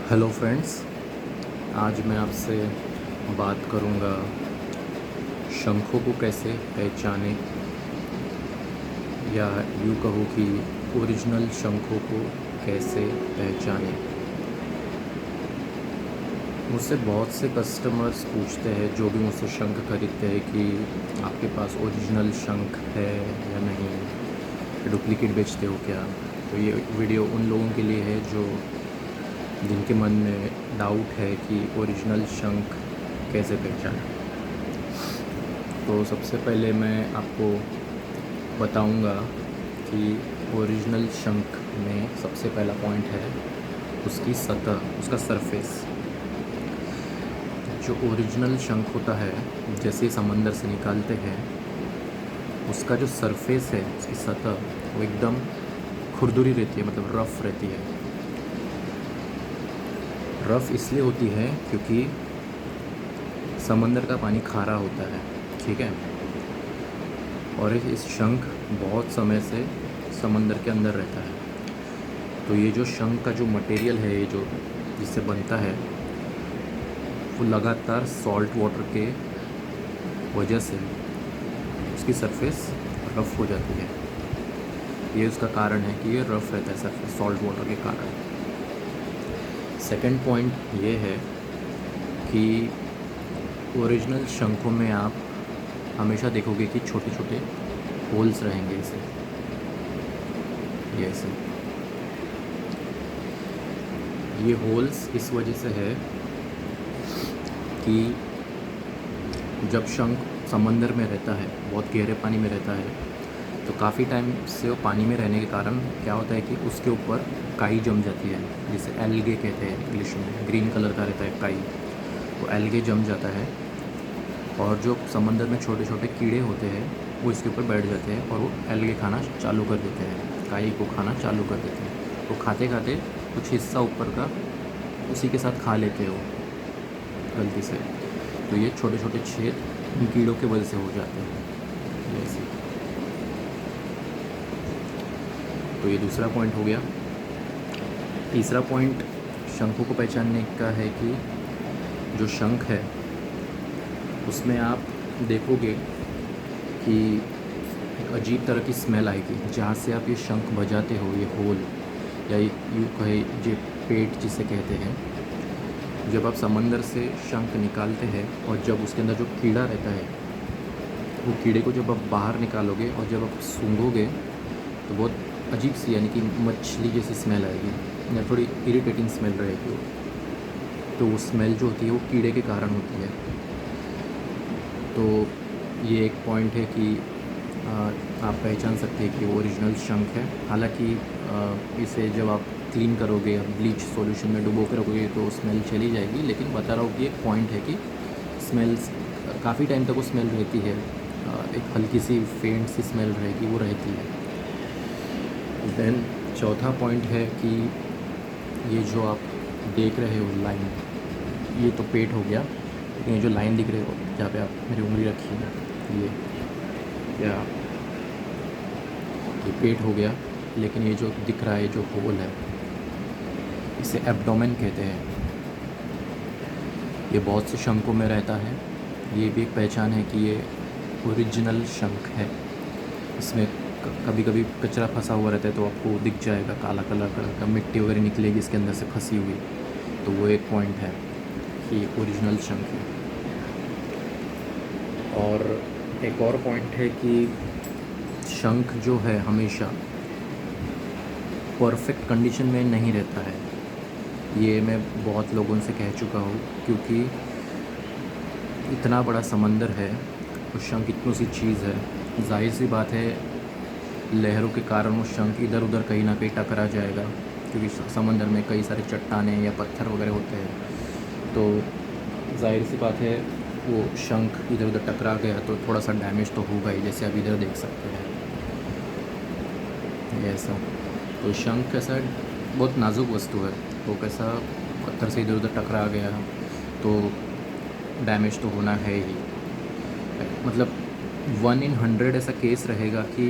Hello friends, आज मैं आपसे बात करूंगा शंखों को कैसे पहचाने, या यूँ कहो कि ओरिजिनल शंखों को कैसे पहचाने। मुझसे बहुत से कस्टमर्स पूछते हैं, जो भी मुझसे शंख खरीदते हैं, कि आपके पास ओरिजिनल शंख है या नहीं, डुप्लीकेट बेचते हो क्या। तो ये वीडियो उन लोगों के लिए है जो जिनके मन में डाउट है कि ओरिजिनल शंख कैसे पहचानें। तो सबसे पहले मैं आपको बताऊंगा कि ओरिजिनल शंख में सबसे पहला पॉइंट है उसकी सतह, उसका सरफेस। जो ओरिजिनल शंख होता है, जैसे समंदर से निकालते हैं, उसका जो सरफेस है, उसकी सतह, वो एकदम खुरदुरी रहती है, मतलब रफ़ रहती है। रफ़ इसलिए होती है क्योंकि समंदर का पानी खारा होता है, ठीक है। और इस शंख बहुत समय से समंदर के अंदर रहता है। तो ये जो शंख का जो मटेरियल है, ये जो जिससे बनता है, वो लगातार सॉल्ट वाटर के वजह से उसकी सरफेस रफ़ हो जाती है। ये उसका कारण है कि ये रफ़ रहता है सरफेस, सॉल्ट वाटर के कारण। सेकंड पॉइंट ये है कि ओरिजिनल शंखों में आप हमेशा देखोगे कि छोटे छोटे होल्स रहेंगे, ऐसे ये होल्स इस वजह से है कि जब शंख समंदर में रहता है, बहुत गहरे पानी में रहता है, तो काफ़ी टाइम से वो पानी में रहने के कारण क्या होता है कि उसके ऊपर काई जम जाती है, जिसे एल्गे कहते हैं इंग्लिश में। ग्रीन कलर का रहता है काई, वो एल्गे जम जाता है, और जो समंदर में छोटे छोटे कीड़े होते हैं वो इसके ऊपर बैठ जाते हैं और वो एल्गे खाना चालू कर देते हैं, काई को खाना चालू कर देते हैं। वो खाते खाते कुछ हिस्सा ऊपर का उसी के साथ खा लेते हो गलती से। तो ये छोटे छोटे छेद इन कीड़ों के वजह से हो जाते हैं, जैसे। तो ये दूसरा पॉइंट हो गया। तीसरा पॉइंट शंखों को पहचानने का है कि जो शंख है उसमें आप देखोगे कि एक अजीब तरह की स्मेल आएगी जहाँ से आप ये शंख बजाते हो, ये होल, या यूँ कहे जो पेट जिसे कहते हैं। जब आप समंदर से शंख निकालते हैं और जब उसके अंदर जो कीड़ा रहता है, वो कीड़े को जब आप बाहर निकालोगे और जब आप सूंघोगे तो बहुत अजीब सी, यानी कि मछली जैसी स्मेल आएगी, या थोड़ी इरिटेटिंग स्मेल रहेगी वो। तो वो स्मेल जो होती है वो कीड़े के कारण होती है। तो ये एक पॉइंट है कि आप पहचान सकते हैं कि वो ओरिजिनल शंख है। हालांकि इसे जब आप क्लीन करोगे या ब्लीच सॉल्यूशन में डुबो के रखोगे तो स्मेल चली जाएगी, लेकिन बता रहा हूँ कि एक पॉइंट है कि स्मेल्स काफ़ी टाइम तक वो स्मेल रहती है। एक हल्की सी फेंट सी स्मेल रहेगी, वो रहती है। देन चौथा पॉइंट है कि ये जो आप देख रहे हो लाइन, ये तो पेट हो गया, लेकिन ये जो लाइन दिख रही हो जहाँ पे आप मेरी उंगली रखी है, ये क्या, ये पेट हो गया। लेकिन ये जो दिख रहा है, जो होल है, इसे एब्डोमेन कहते हैं। ये बहुत से शंखों में रहता है। ये भी एक पहचान है कि ये ओरिजिनल शंख है। इसमें कभी कभी कचरा फंसा हुआ रहता है तो आपको दिख जाएगा, काला कलर का मिट्टी वगैरह निकलेगी इसके अंदर से फंसी हुई। तो वो एक पॉइंट है कि ये ओरिजिनल शंख है। और एक और पॉइंट है कि शंख जो है हमेशा परफेक्ट कंडीशन में नहीं रहता है। ये मैं बहुत लोगों से कह चुका हूँ, क्योंकि इतना बड़ा समंदर है और शंख इतनी सी चीज़ है, जाहिर सी बात है लहरों के कारण वो शंख इधर उधर कहीं ना कहीं टकरा जाएगा, क्योंकि समंदर में कई सारे चट्टानें या पत्थर वगैरह होते हैं। तो जाहिर सी बात है वो शंख इधर उधर टकरा गया तो थोड़ा सा डैमेज तो होगा ही, जैसे आप इधर देख सकते हैं ये ऐसा। तो शंख कैसा बहुत नाजुक वस्तु है, तो कैसा पत्थर से इधर उधर टकरा गया तो डैमेज तो होना है ही। मतलब 1 in 100 ऐसा केस रहेगा कि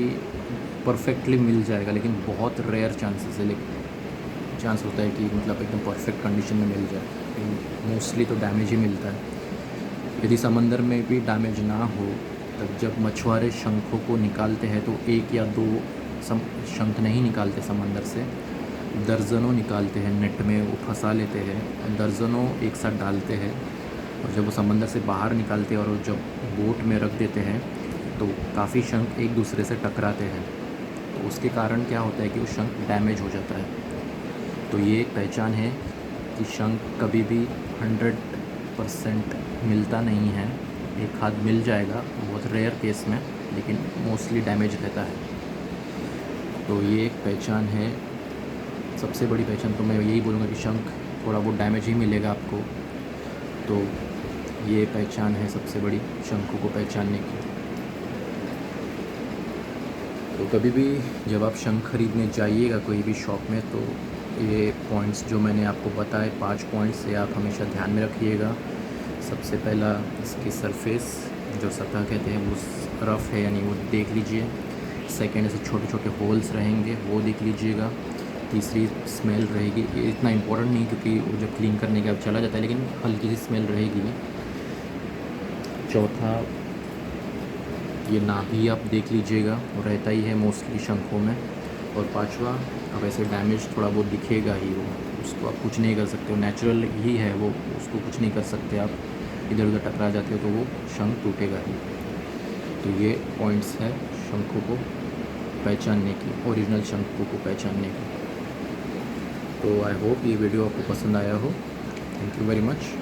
परफेक्टली मिल जाएगा, लेकिन बहुत रेयर चांसेस है, लेकिन चांस होता है कि मतलब एकदम परफेक्ट कंडीशन में मिल जाए, लेकिन मोस्टली तो डैमेज ही मिलता है। यदि समंदर में भी डैमेज ना हो, तब जब मछुआरे शंखों को निकालते हैं तो एक या दो शंख नहीं निकालते समंदर से, दर्जनों निकालते हैं। नेट में वो फंसा लेते हैं और दर्जनों एक साथ डालते हैं, और जब वो समंदर से बाहर निकालते हैं और जब बोट में रख देते हैं तो काफ़ी शंख एक दूसरे से टकराते हैं। तो उसके कारण क्या होता है कि वो शंख डैमेज हो जाता है। तो ये एक पहचान है कि शंख कभी भी 100% मिलता नहीं है। एक हाथ मिल जाएगा बहुत रेयर केस में, लेकिन मोस्टली डैमेज रहता है। तो ये एक पहचान है, सबसे बड़ी पहचान। तो मैं यही बोलूँगा कि शंख थोड़ा बहुत डैमेज ही मिलेगा आपको। तो ये पहचान है सबसे बड़ी शंखों को पहचानने की। तो कभी भी जब आप शंख खरीदने जाइएगा कोई भी शॉप में, तो ये पॉइंट्स जो मैंने आपको बताए 5 पॉइंट्स, ये आप हमेशा ध्यान में रखिएगा। सबसे पहला, इसकी सरफेस जो सतह कहते हैं वो रफ़ है, यानी वो देख लीजिए। सेकेंड, ऐसे छोटे छोटे होल्स रहेंगे, वो देख लीजिएगा। तीसरी, स्मेल रहेगी। ये इतना इम्पोर्टेंट नहीं क्योंकि वो जब क्लीन करने के बाद चला जाता है, लेकिन हल्की सी स्मेल रहेगी। चौथा, ये नाभि आप देख लीजिएगा, वो रहता ही है मोस्टली शंखों में। और पांचवा, अब ऐसे डैमेज थोड़ा बहुत दिखेगा ही, वो उसको आप कुछ नहीं कर सकते हो, नेचुरल ही है वो, उसको कुछ नहीं कर सकते आप। इधर उधर टकरा जाते हो तो वो शंख टूटेगा ही। तो ये पॉइंट्स है शंखों को पहचानने की, ओरिजिनल शंखों को पहचानने की। तो आई होप ये वीडियो आपको पसंद आया हो। Thank you very much.